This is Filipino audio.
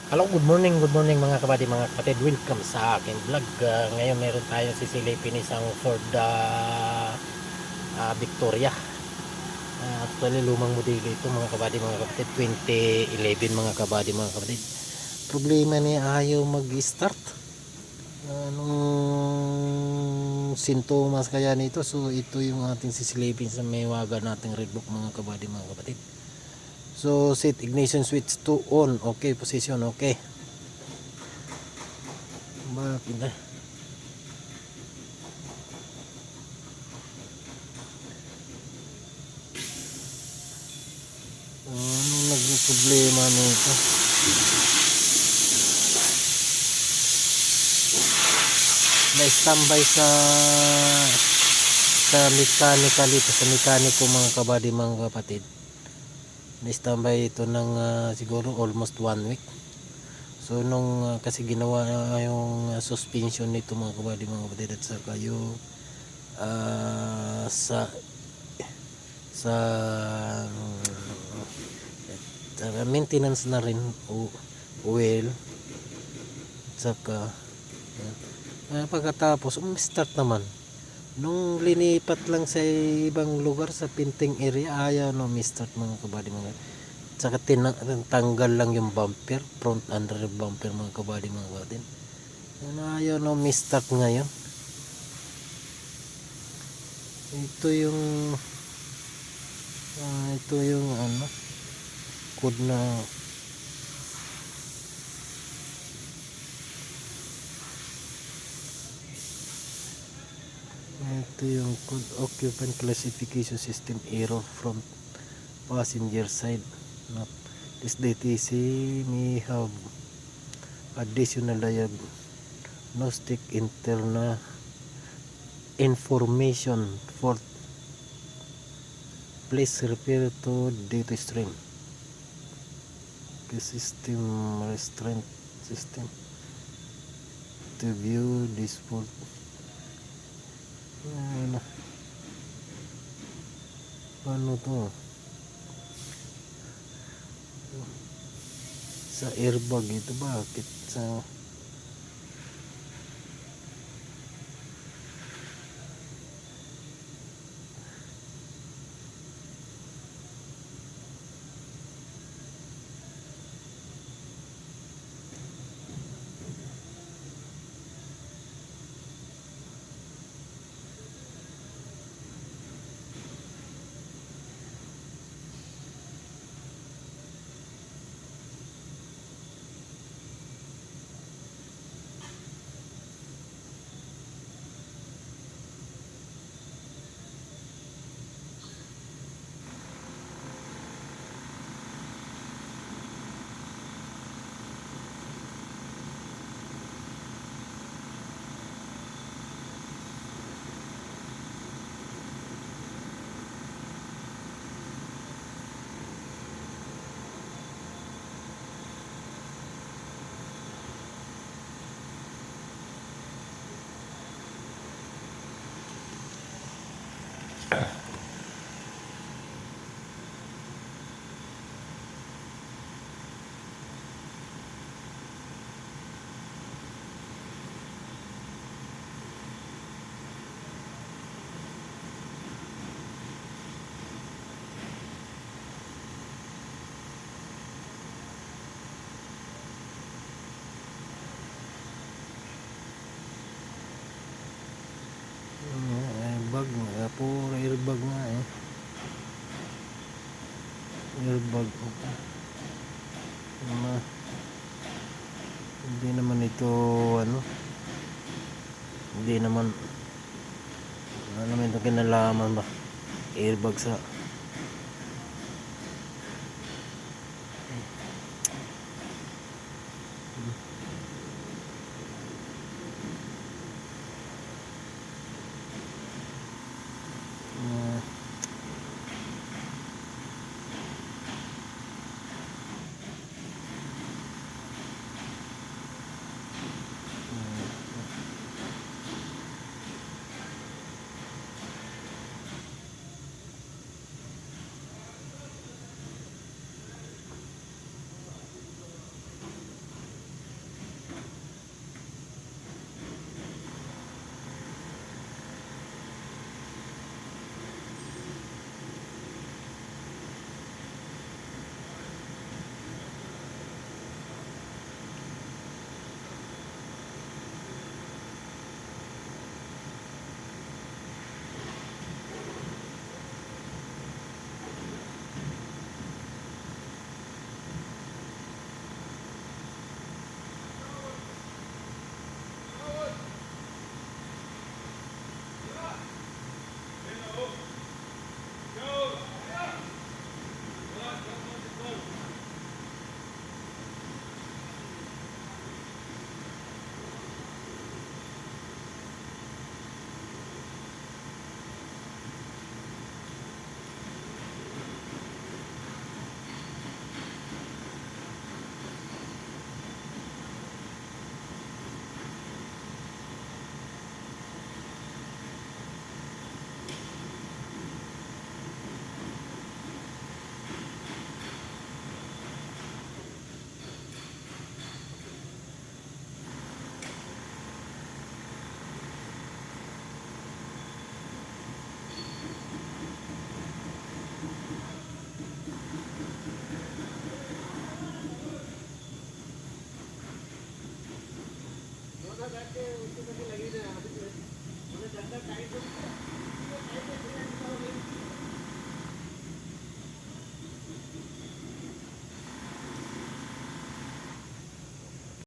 Hello, good morning mga kabady, mga kapatid. Welcome sa akin vlog. Ngayon meron tayong sisilipin isang Ford Victoria. Actually, lumang modelo ito mga kabady, mga kapatid. 2011 mga kabady, mga kapatid. Problema niya ayaw mag-start. Anong sintomas kaya nito? So, ito yung ating sisilipin sa may waga nating Redbook mga kabady, mga kapatid. So, set ignition switch to on. Okay, position okay. Bakit na? Anong naging problema nito? Na-standby sa mechanical ito, sa mekaniko mga kabady, mga kapatid. Na-standby ito ng siguro almost 1 week. So nung kasi ginawa yung suspension nito mga kabady, mga kapatid, at saka yung sa maintenance na rin, oil, saka pagkatapos start naman nung linipat lang sa ibang lugar sa Pinting area, ayaw no start mga kabady, mga saka tanggal lang yung bumper, front and rear bumper mga kabady, mga kabady. Ayaw no start ngayon. Ito yung code na code occupant classification system error from passenger side. This DTC may have additional diagnostic internal information for please refer to data stream. The system restraint system to view this fault. Ano to? Sa airbag ito, bakit sa airbag, puro airbag nga airbag hindi naman ito hindi naman ito kinalaman ba airbag sa